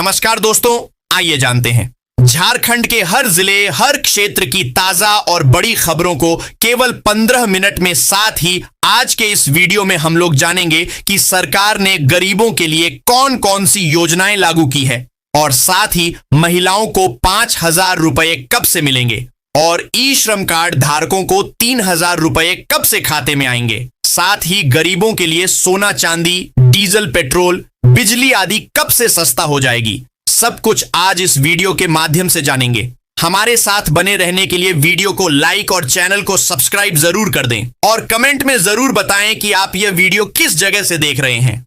नमस्कार दोस्तों, आइए जानते हैं झारखंड के हर जिले, हर क्षेत्र की ताजा और बड़ी खबरों को केवल 15 मिनट में। साथ ही आज के इस वीडियो में हम लोग जानेंगे कि सरकार ने गरीबों के लिए कौन कौन सी योजनाएं लागू की है और साथ ही महिलाओं को 5,000 रुपए कब से मिलेंगे और ई श्रम कार्ड धारकों को 3,000 रुपए कब से खाते में आएंगे। साथ ही गरीबों के लिए सोना चांदी, डीजल पेट्रोल, बिजली आदि कब से सस्ता हो जाएगी। सब कुछ आज इस वीडियो के माध्यम से जानेंगे। हमारे साथ बने रहने के लिए वीडियो को लाइक और चैनल को सब्सक्राइब जरूर कर दें और कमेंट में जरूर बताएं कि आप यह वीडियो किस जगह से देख रहे हैं।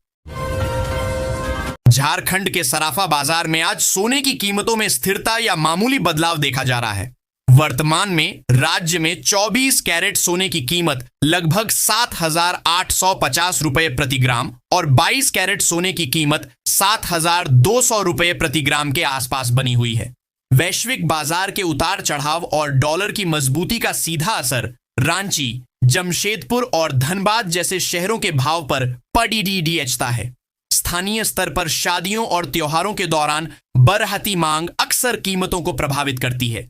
झारखंड के सराफा बाजार में आज सोने की कीमतों में स्थिरता या मामूली बदलाव देखा जा रहा है। वर्तमान में राज्य में 24 कैरेट सोने की कीमत लगभग 7,850 रुपए प्रति ग्राम और 22 कैरेट सोने की कीमत 7,200 रुपए प्रति ग्राम के आसपास बनी हुई है। वैश्विक बाजार के उतार चढ़ाव और डॉलर की मजबूती का सीधा असर रांची, जमशेदपुर और धनबाद जैसे शहरों के भाव पर पड़ता है। स्थानीय स्तर पर शादियों और त्योहारों के दौरान बरहती मांग अक्सर कीमतों को प्रभावित करती है।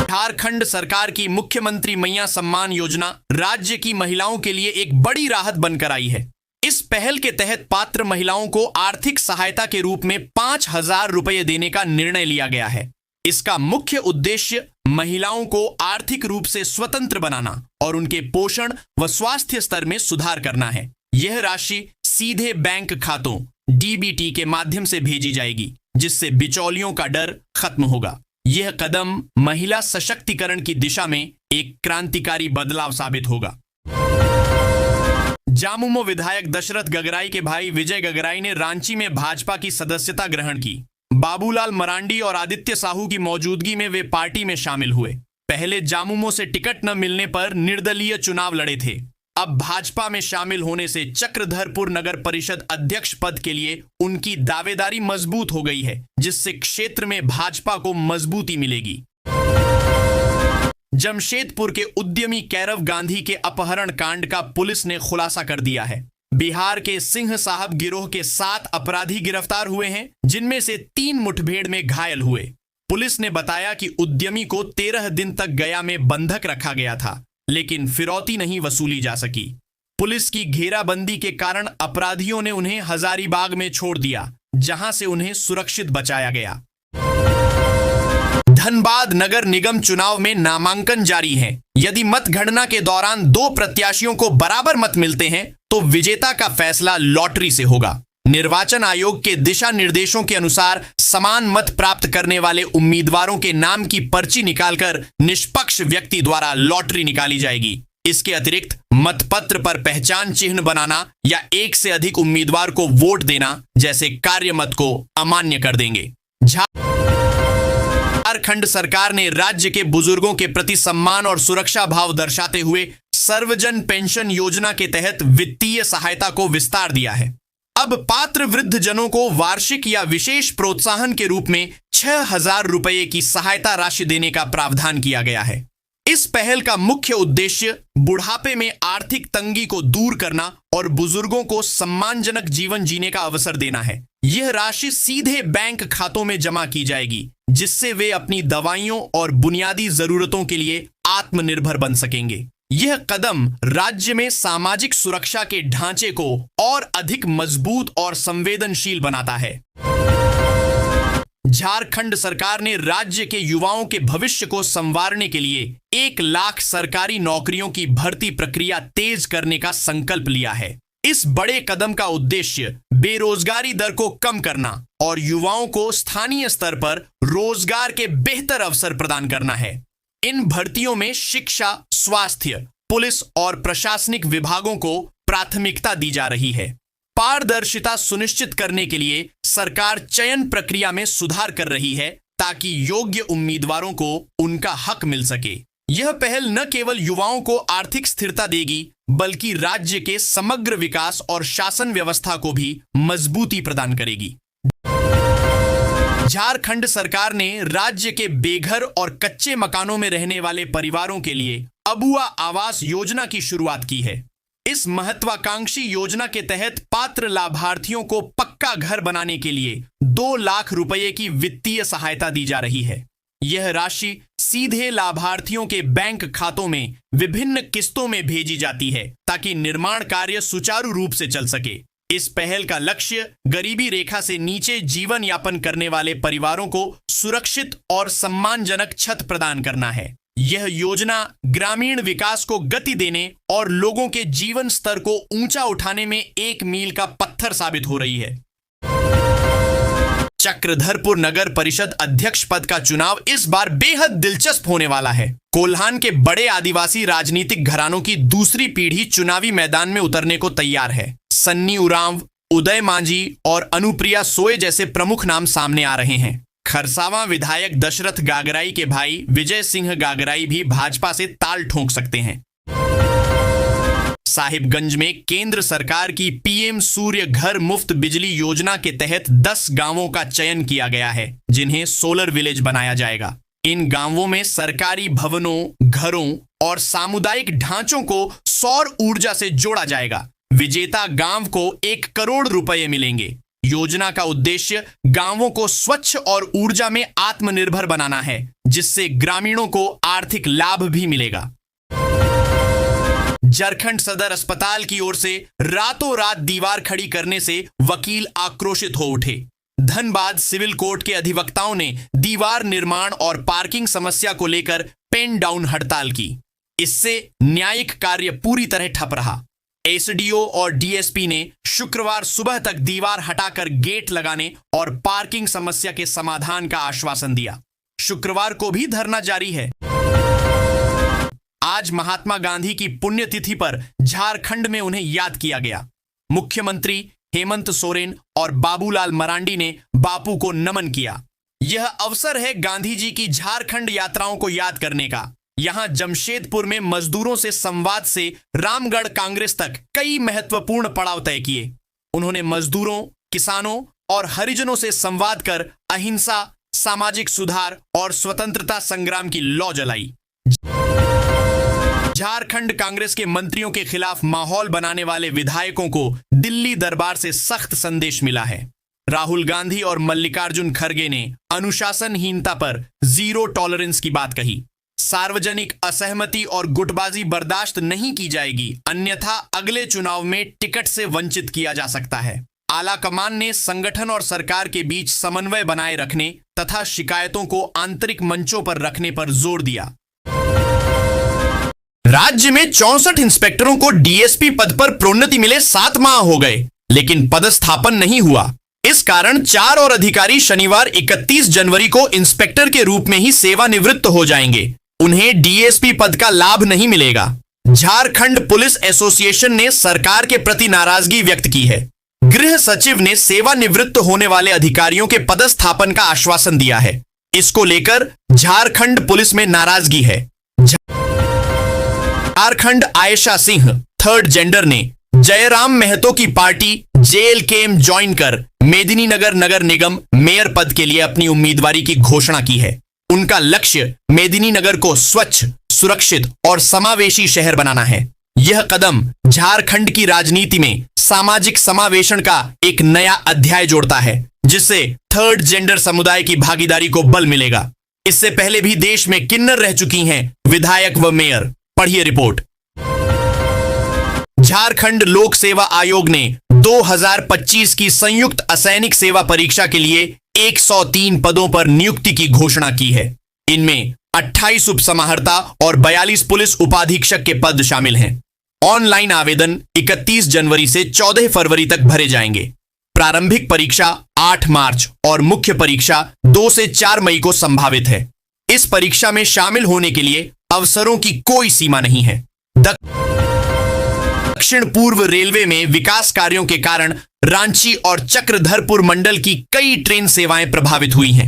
झारखंड सरकार की मुख्यमंत्री मैया सम्मान योजना राज्य की महिलाओं के लिए एक बड़ी राहत बनकर आई है। इस पहल के तहत पात्र महिलाओं को आर्थिक सहायता के रूप में 5,000 रुपए देने का निर्णय लिया गया है। इसका मुख्य उद्देश्य महिलाओं को आर्थिक रूप से स्वतंत्र बनाना और उनके पोषण व स्वास्थ्य स्तर में सुधार करना है। यह राशि सीधे बैंक खातों डीबीटी के माध्यम से भेजी जाएगी, जिससे बिचौलियों का डर खत्म होगा। यह कदम महिला सशक्तिकरण की दिशा में एक क्रांतिकारी बदलाव साबित होगा। जामुमो विधायक दशरथ गगराई के भाई विजय गगराई ने रांची में भाजपा की सदस्यता ग्रहण की। बाबूलाल मरांडी और आदित्य साहू की मौजूदगी में वे पार्टी में शामिल हुए। पहले जामुमो से टिकट न मिलने पर निर्दलीय चुनाव लड़े थे। अब भाजपा में शामिल होने से चक्रधरपुर नगर परिषद अध्यक्ष पद के लिए उनकी दावेदारी मजबूत हो गई है, जिससे क्षेत्र में भाजपा को मजबूती मिलेगी। जमशेदपुर के उद्यमी कैरव गांधी के अपहरण कांड का पुलिस ने खुलासा कर दिया है। बिहार के सिंह साहब गिरोह के 7 अपराधी गिरफ्तार हुए हैं, जिनमें से 3 मुठभेड़ में घायल हुए। पुलिस ने बताया कि उद्यमी को 13 दिन तक गया में बंधक रखा गया था, लेकिन फिरौती नहीं वसूली जा सकी। पुलिस की घेराबंदी के कारण अपराधियों ने उन्हें हजारीबाग में छोड़ दिया, जहां से उन्हें सुरक्षित बचाया गया। धनबाद नगर निगम चुनाव में नामांकन जारी है। यदि मतगणना के दौरान 2 प्रत्याशियों को बराबर मत मिलते हैं तो विजेता का फैसला लॉटरी से होगा। निर्वाचन आयोग के दिशा निर्देशों के अनुसार समान मत प्राप्त करने वाले उम्मीदवारों के नाम की पर्ची निकालकर निष्पक्ष व्यक्ति द्वारा लॉटरी निकाली जाएगी। इसके अतिरिक्त मतपत्र पर पहचान चिन्ह बनाना या एक से अधिक उम्मीदवार को वोट देना जैसे कार्य मत को अमान्य कर देंगे। झारखंड सरकार ने राज्य के बुजुर्गों के प्रति सम्मान और सुरक्षा भाव दर्शाते हुए सर्वजन पेंशन योजना के तहत वित्तीय सहायता को विस्तार दिया है। अब पात्र वृद्ध जनों को वार्षिक या विशेष प्रोत्साहन के रूप में 6,000 रुपए की सहायता राशि देने का प्रावधान किया गया है। इस पहल का मुख्य उद्देश्य बुढ़ापे में आर्थिक तंगी को दूर करना और बुजुर्गों को सम्मानजनक जीवन जीने का अवसर देना है। यह राशि सीधे बैंक खातों में जमा की जाएगी, जिससे वे अपनी दवाइयों और बुनियादी जरूरतों के लिए आत्मनिर्भर बन सकेंगे। यह कदम राज्य में सामाजिक सुरक्षा के ढांचे को और अधिक मजबूत और संवेदनशील बनाता है। झारखंड सरकार ने राज्य के युवाओं के भविष्य को संवारने के लिए 1 लाख सरकारी नौकरियों की भर्ती प्रक्रिया तेज करने का संकल्प लिया है। इस बड़े कदम का उद्देश्य बेरोजगारी दर को कम करना और युवाओं को स्थानीय स्तर पर रोजगार के बेहतर अवसर प्रदान करना है। इन भर्तियों में शिक्षा, स्वास्थ्य, पुलिस और प्रशासनिक विभागों को प्राथमिकता दी जा रही है। पारदर्शिता सुनिश्चित करने के लिए सरकार चयन प्रक्रिया में सुधार कर रही है, ताकि योग्य उम्मीदवारों को उनका हक मिल सके। यह पहल न केवल युवाओं को आर्थिक स्थिरता देगी, बल्कि राज्य के समग्र विकास और शासन व्यवस्था को भी मजबूती प्रदान करेगी। झारखंड सरकार ने राज्य के बेघर और कच्चे मकानों में रहने वाले परिवारों के लिए अबुआ आवास योजना की शुरुआत की है। इस महत्वाकांक्षी योजना के तहत पात्र लाभार्थियों को पक्का घर बनाने के लिए 2 लाख रुपए की वित्तीय सहायता दी जा रही है। यह राशि सीधे लाभार्थियों के बैंक खातों में विभिन्न किस्तों में भेजी जाती है ताकि निर्माण कार्य सुचारू रूप से चल सके। इस पहल का लक्ष्य गरीबी रेखा से नीचे जीवन यापन करने वाले परिवारों को सुरक्षित और सम्मानजनक छत प्रदान करना है। यह योजना ग्रामीण विकास को गति देने और लोगों के जीवन स्तर को ऊंचा उठाने में एक मील का पत्थर साबित हो रही है। चक्रधरपुर नगर परिषद अध्यक्ष पद का चुनाव इस बार बेहद दिलचस्प होने वाला है। कोल्हान के बड़े आदिवासी राजनीतिक घरानों की दूसरी पीढ़ी चुनावी मैदान में उतरने को तैयार है। सन्नी उरांव, उदय मांझी और अनुप्रिया सोय जैसे प्रमुख नाम सामने आ रहे हैं। खरसावां विधायक दशरथ गागराई के भाई विजय सिंह गागराई भी भाजपा से ताल ठोंक सकते हैं। साहिबगंज में केंद्र सरकार की पीएम सूर्य घर मुफ्त बिजली योजना के तहत 10 गांवों का चयन किया गया है जिन्हें सोलर विलेज बनाया जाएगा। इन गांवों में सरकारी भवनों, घरों और सामुदायिक ढांचों को सौर ऊर्जा से जोड़ा जाएगा। विजेता गांव को 1 करोड़ रुपए मिलेंगे। योजना का उद्देश्य गांवों को स्वच्छ और ऊर्जा में आत्मनिर्भर बनाना है, जिससे ग्रामीणों को आर्थिक लाभ भी मिलेगा। झारखंड सदर अस्पताल की ओर से रातों रात दीवार खड़ी करने से वकील आक्रोशित हो उठे। धनबाद सिविल कोर्ट के अधिवक्ताओं ने दीवार निर्माण और पार्किंग समस्या को लेकर पेन डाउन हड़ताल की। इससे न्यायिक कार्य पूरी तरह ठप रहा। एसडीओ और डीएसपी ने शुक्रवार सुबह तक दीवार हटाकर गेट लगाने और पार्किंग समस्या के समाधान का आश्वासन दिया। शुक्रवार को भी धरना जारी है। आज महात्मा गांधी की पुण्यतिथि पर झारखंड में उन्हें याद किया गया। मुख्यमंत्री हेमंत सोरेन और बाबूलाल मरांडी ने बापू को नमन किया। यह अवसर है गांधी जी की झारखंड यात्राओं को याद करने का। यहां जमशेदपुर में मजदूरों से संवाद से रामगढ़ कांग्रेस तक कई महत्वपूर्ण पड़ाव तय किए। उन्होंने मजदूरों, किसानों और हरिजनों से संवाद कर अहिंसा, सामाजिक सुधार और स्वतंत्रता संग्राम की लौ जलाई। झारखंड कांग्रेस के मंत्रियों के खिलाफ माहौल बनाने वाले विधायकों को दिल्ली दरबार से सख्त संदेश मिला है। राहुल गांधी और मल्लिकार्जुन खड़गे ने अनुशासनहीनता पर 0 टॉलरेंस की बात कही। सार्वजनिक असहमति और गुटबाजी बर्दाश्त नहीं की जाएगी, अन्यथा अगले चुनाव में टिकट से वंचित किया जा सकता है। आला कमान ने संगठन और सरकार के बीच समन्वय बनाए रखने तथा शिकायतों को आंतरिक मंचों पर रखने पर जोर दिया। राज्य में 64 इंस्पेक्टरों को डीएसपी पद पर प्रोन्नति मिले 7 माह हो गए, लेकिन पदस्थापन नहीं हुआ। इस कारण 4 और अधिकारी शनिवार 31 जनवरी को इंस्पेक्टर के रूप में ही सेवानिवृत्त हो जाएंगे। उन्हें डीएसपी पद का लाभ नहीं मिलेगा। झारखंड पुलिस एसोसिएशन ने सरकार के प्रति नाराजगी व्यक्त की है। गृह सचिव ने सेवानिवृत्त होने वाले अधिकारियों के पदस्थापन का आश्वासन दिया है। इसको लेकर झारखंड पुलिस में नाराजगी है। झारखंड आयशा सिंह, 3rd जेंडर, ने जयराम महतो की पार्टी जेएलकेएम ज्वाइन कर मेदिनीनगर नगर निगम मेयर पद के लिए अपनी उम्मीदवारी की घोषणा की है। उनका लक्ष्य मेदिनीनगर को स्वच्छ, सुरक्षित और समावेशी शहर बनाना है। यह कदम झारखंड की राजनीति में सामाजिक समावेशन का एक नया अध्याय जोड़ता है, जिससे 3rd जेंडर समुदाय की भागीदारी को बल मिलेगा। इससे पहले भी देश में किन्नर रह चुकी हैं विधायक व मेयर। पढ़िए रिपोर्ट। झारखंड लोक सेवा आयोग ने 2025 की संयुक्त असैनिक सेवा परीक्षा के लिए 103 पदों पर नियुक्ति की घोषणा की है। इनमें 28 उपसमाहर्ता और 42 पुलिस उपाधीक्षक के पद शामिल हैं। ऑनलाइन आवेदन 31 जनवरी से 14 फरवरी तक भरे जाएंगे। प्रारंभिक परीक्षा 8 मार्च और मुख्य परीक्षा 2 से 4 मई को संभावित है। इस परीक्षा में शामिल होने के लिए अवसरों की कोई सीमा नहीं है। दक्षिण पूर्व रेलवे में विकास कार्यों के कारण रांची और चक्रधरपुर मंडल की कई ट्रेन सेवाएं प्रभावित हुई हैं।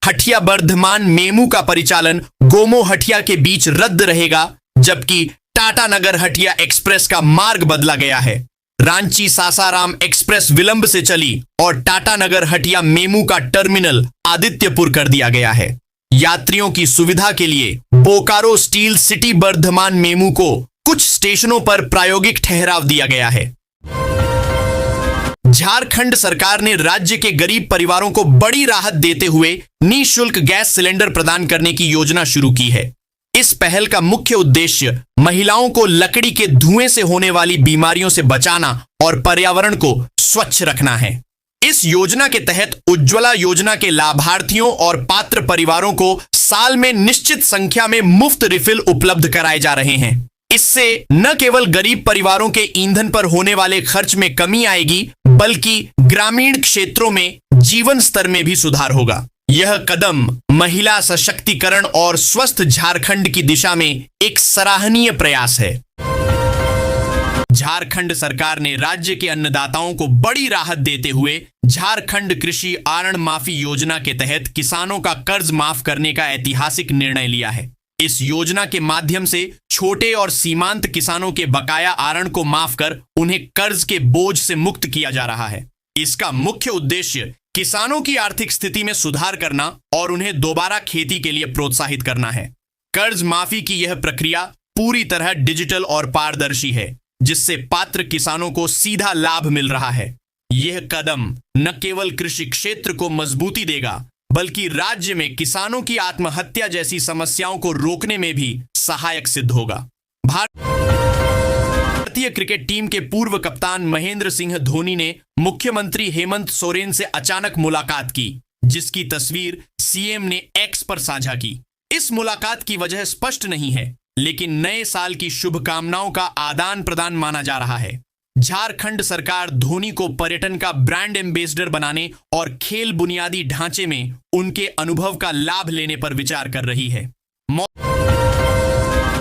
हटिया बर्धमान मेमू का परिचालन गोमो हटिया के बीच रद्द रहेगा, जबकि टाटा नगर हटिया एक्सप्रेस का मार्ग बदला गया है। रांची सासाराम एक्सप्रेस विलंब से चली और टाटा नगर हटिया मेमू का टर्मिनल आदित्यपुर कर दिया गया है। यात्रियों की सुविधा के लिए Bokaro steel city Bardhaman MEMU को कुछ स्टेशनों पर प्रायोगिक ठहराव दिया गया है। झारखंड सरकार ने राज्य के गरीब परिवारों को बड़ी राहत देते हुए निःशुल्क गैस सिलेंडर प्रदान करने की योजना शुरू की है। इस पहल का मुख्य उद्देश्य महिलाओं को लकड़ी के धुएं से होने वाली बीमारियों से बचाना और पर्यावरण को स्वच्छ रखना है। इस योजना के तहत उज्ज्वला योजना के लाभार्थियों और पात्र परिवारों को साल में निश्चित संख्या में मुफ्त रिफिल उपलब्ध कराए जा रहे हैं। इससे न केवल गरीब परिवारों के ईंधन पर होने वाले खर्च में कमी आएगी, बल्कि ग्रामीण क्षेत्रों में जीवन स्तर में भी सुधार होगा। यह कदम महिला सशक्तिकरण और स्वस्थ झारखंड की दिशा में एक सराहनीय प्रयास है। झारखंड सरकार ने राज्य के अन्नदाताओं को बड़ी राहत देते हुए झारखंड कृषि आरण माफी योजना के तहत किसानों का कर्ज माफ करने का ऐतिहासिक निर्णय लिया है। इस योजना के माध्यम से छोटे और सीमांत किसानों के बकाया आरण को माफ कर उन्हें कर्ज के बोझ से मुक्त किया जा रहा है। इसका मुख्य उद्देश्य किसानों की आर्थिक स्थिति में सुधार करना और उन्हें दोबारा खेती के लिए प्रोत्साहित करना है। कर्ज माफी की यह प्रक्रिया पूरी तरह डिजिटल और पारदर्शी है, जिससे पात्र किसानों को सीधा लाभ मिल रहा है। यह कदम न केवल कृषि क्षेत्र को मजबूती देगा, बल्कि राज्य में किसानों की आत्महत्या जैसी समस्याओं को रोकने में भी सहायक सिद्ध होगा। भारतीय क्रिकेट टीम के पूर्व कप्तान महेंद्र सिंह धोनी ने मुख्यमंत्री हेमंत सोरेन से अचानक मुलाकात की, जिसकी तस्वीर सीएम ने एक्स पर साझा की। इस मुलाकात की वजह स्पष्ट नहीं है, लेकिन नए साल की शुभकामनाओं का आदान प्रदान माना जा रहा है। झारखंड सरकार धोनी को पर्यटन का ब्रांड एम्बेसडर बनाने और खेल बुनियादी ढांचे में उनके अनुभव का लाभ लेने पर विचार कर रही है।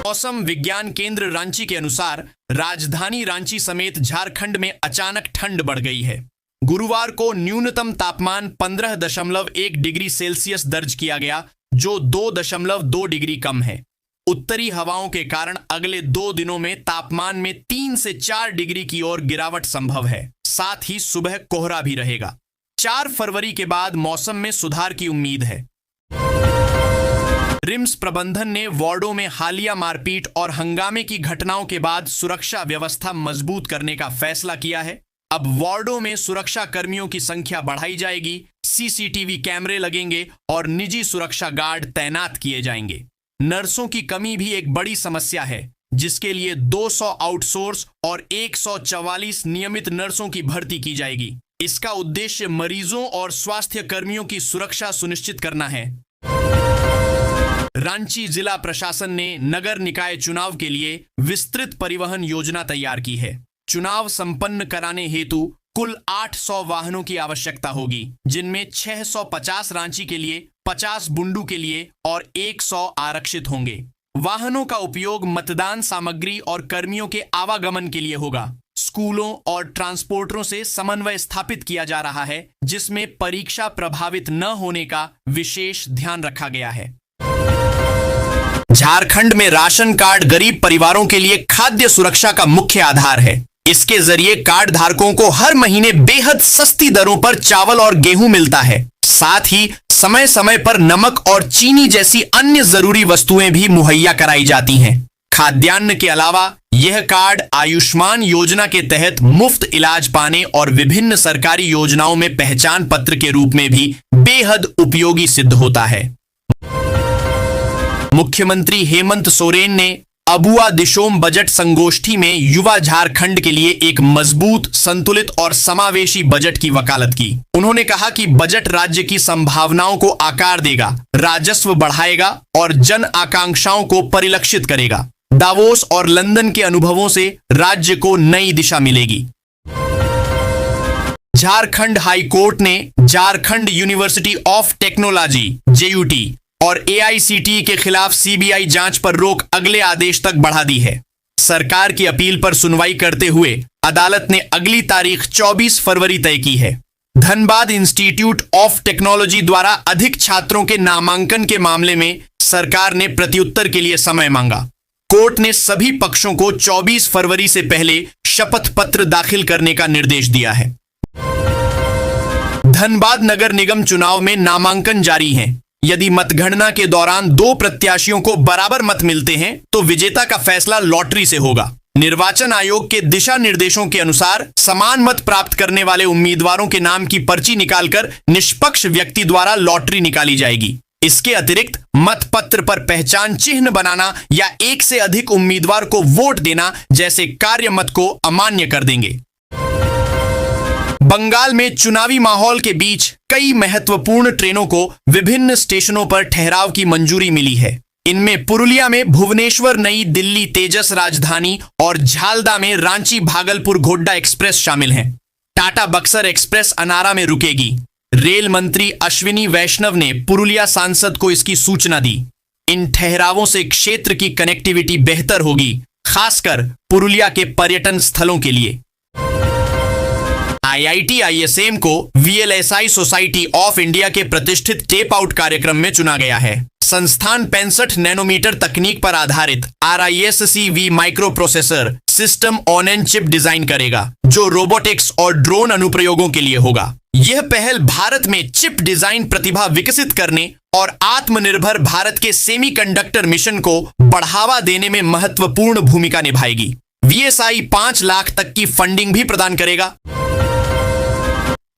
मौसम विज्ञान केंद्र रांची के अनुसार राजधानी रांची समेत झारखंड में अचानक ठंड बढ़ गई है। गुरुवार को न्यूनतम तापमान 15.1 डिग्री सेल्सियस दर्ज किया गया, जो 2.2 डिग्री कम है। उत्तरी हवाओं के कारण अगले 2 दिनों में तापमान में 3 से 4 डिग्री की ओर गिरावट संभव है। साथ ही सुबह कोहरा भी रहेगा। 4 फरवरी के बाद मौसम में सुधार की उम्मीद है। रिम्स प्रबंधन ने वार्डों में हालिया मारपीट और हंगामे की घटनाओं के बाद सुरक्षा व्यवस्था मजबूत करने का फैसला किया है। अब वार्डों में सुरक्षा कर्मियों की संख्या बढ़ाई जाएगी, सीसीटीवी कैमरे लगेंगे और निजी सुरक्षा गार्ड तैनात किए जाएंगे। नर्सों की कमी भी एक बड़ी समस्या है, जिसके लिए 200 आउटसोर्स और 144 नियमित नर्सों की भर्ती की जाएगी। इसका उद्देश्य मरीजों और स्वास्थ्य कर्मियों की सुरक्षा सुनिश्चित करना है। रांची जिला प्रशासन ने नगर निकाय चुनाव के लिए विस्तृत परिवहन योजना तैयार की है। चुनाव संपन्न कराने हेतु कुल 800 वाहनों की आवश्यकता होगी, जिनमें 650 रांची के लिए, 50 बुंडू के लिए और 100 आरक्षित होंगे। वाहनों का उपयोग मतदान सामग्री और कर्मियों के आवागमन के लिए होगा। स्कूलों और ट्रांसपोर्टरों से समन्वय स्थापित किया जा रहा है, जिसमें परीक्षा प्रभावित न होने का विशेष ध्यान रखा गया है। झारखंड में राशन कार्ड गरीब परिवारों के लिए खाद्य सुरक्षा का मुख्य आधार है। इसके जरिए कार्ड धारकों को हर महीने बेहद सस्ती दरों पर चावल और गेहूं मिलता है। साथ ही समय समय पर नमक और चीनी जैसी अन्य जरूरी वस्तुएं भी मुहैया कराई जाती हैं। खाद्यान्न के अलावा यह कार्ड आयुष्मान योजना के तहत मुफ्त इलाज पाने और विभिन्न सरकारी योजनाओं में पहचान पत्र के रूप में भी बेहद उपयोगी सिद्ध होता है। मुख्यमंत्री हेमंत सोरेन ने अबुआ दिशोम बजट संगोष्ठी में युवा झारखंड के लिए एक मजबूत, संतुलित और समावेशी बजट की वकालत की। उन्होंने कहा कि बजट राज्य की संभावनाओं को आकार देगा, राजस्व बढ़ाएगा और जन आकांक्षाओं को परिलक्षित करेगा। दावोस और लंदन के अनुभवों से राज्य को नई दिशा मिलेगी। झारखंड हाई कोर्ट ने Jharkhand university of technology JUT और AICTE के खिलाफ CBI जांच पर रोक अगले आदेश तक बढ़ा दी है। सरकार की अपील पर सुनवाई करते हुए अदालत ने अगली तारीख 24 फरवरी तय की है। धनबाद इंस्टीट्यूट ऑफ टेक्नोलॉजी द्वारा अधिक छात्रों के नामांकन के मामले में सरकार ने प्रत्युत्तर के लिए समय मांगा। कोर्ट ने सभी पक्षों को 24 फरवरी से पहले शपथ पत्र दाखिल करने का निर्देश दिया है। धनबाद नगर निगम चुनाव में नामांकन जारी हैं। यदि मतगणना के दौरान दो प्रत्याशियों को बराबर मत मिलते हैं तो विजेता का फैसला लॉटरी से होगा। निर्वाचन आयोग के दिशा निर्देशों के अनुसार समान मत प्राप्त करने वाले उम्मीदवारों के नाम की पर्ची निकालकर निष्पक्ष व्यक्ति द्वारा लॉटरी निकाली जाएगी। इसके अतिरिक्त मतपत्र पर पहचान चिन्ह बनाना या एक से अधिक उम्मीदवार को वोट देना जैसे कार्य मत को अमान्य कर देंगे। बंगाल में चुनावी माहौल के बीच कई महत्वपूर्ण ट्रेनों को विभिन्न स्टेशनों पर ठहराव की मंजूरी मिली है। इनमें पुरुलिया में भुवनेश्वर नई दिल्ली तेजस राजधानी और झालदा में रांची भागलपुर गोड्डा एक्सप्रेस शामिल हैं। टाटा बक्सर एक्सप्रेस अनारा में रुकेगी। रेल मंत्री अश्विनी वैष्णव ने पुरुलिया सांसद को इसकी सूचना दी। इन ठहरावों से क्षेत्र की कनेक्टिविटी बेहतर होगी, खासकर पुरुलिया के पर्यटन स्थलों के लिए। IIT ISM को VLSI सोसाइटी ऑफ इंडिया के प्रतिष्ठित टेप आउट कार्यक्रम में चुना गया है। संस्थान 65 नैनोमीटर तकनीक पर आधारित RISC-V micro processor system on and chip design करेगा, जो रोबोटिक्स और ड्रोन अनुप्रयोगों के लिए होगा। यह पहल भारत में चिप डिजाइन प्रतिभा विकसित करने और आत्मनिर्भर भारत के सेमीकंडक्टर मिशन को बढ़ावा देने में महत्वपूर्ण भूमिका निभाएगी। VSI 5 लाख तक की फंडिंग भी प्रदान करेगा।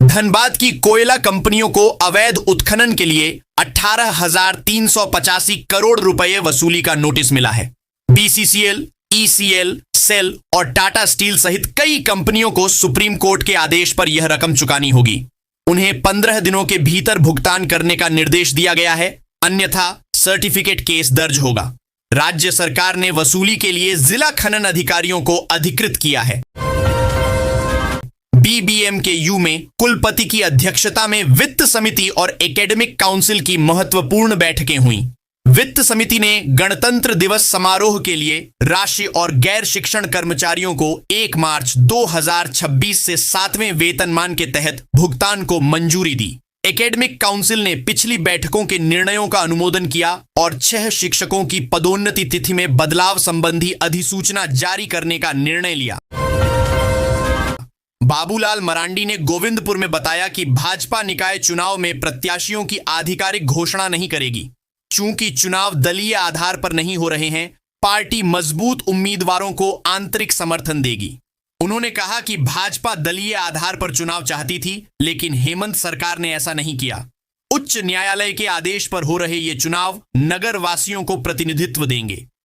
धनबाद की कोयला कंपनियों को अवैध उत्खनन के लिए 18,385 करोड़ रुपए वसूली का नोटिस मिला है। BCCL, ECL, सेल और टाटा स्टील सहित कई कंपनियों को सुप्रीम कोर्ट के आदेश पर यह रकम चुकानी होगी। उन्हें 15 दिनों के भीतर भुगतान करने का निर्देश दिया गया है, अन्यथा सर्टिफिकेट केस दर्ज होगा। राज्य सरकार ने वसूली के लिए जिला खनन अधिकारियों को अधिकृत किया है। BBMKU में कुलपति की अध्यक्षता में वित्त समिति और एकेडमिक काउंसिल की महत्वपूर्ण बैठकें हुई। वित्त समिति ने गणतंत्र दिवस समारोह के लिए राशि और गैर शिक्षण कर्मचारियों को 1 मार्च 2026 से 7वें वेतनमान के तहत भुगतान को मंजूरी दी। एकेडमिक काउंसिल ने पिछली बैठकों के निर्णयों का अनुमोदन किया और 6 शिक्षकों की पदोन्नति तिथि में बदलाव संबंधी अधिसूचना जारी करने का निर्णय लिया। बाबूलाल मरांडी ने गोविंदपुर में बताया कि भाजपा निकाय चुनाव में प्रत्याशियों की आधिकारिक घोषणा नहीं करेगी। चूंकि चुनाव दलीय आधार पर नहीं हो रहे हैं, पार्टी मजबूत उम्मीदवारों को आंतरिक समर्थन देगी। उन्होंने कहा कि भाजपा दलीय आधार पर चुनाव चाहती थी, लेकिन हेमंत सरकार ने ऐसा नहीं किया। उच्च न्यायालय के आदेश पर हो रहे ये चुनाव नगर वासियों को प्रतिनिधित्व देंगे।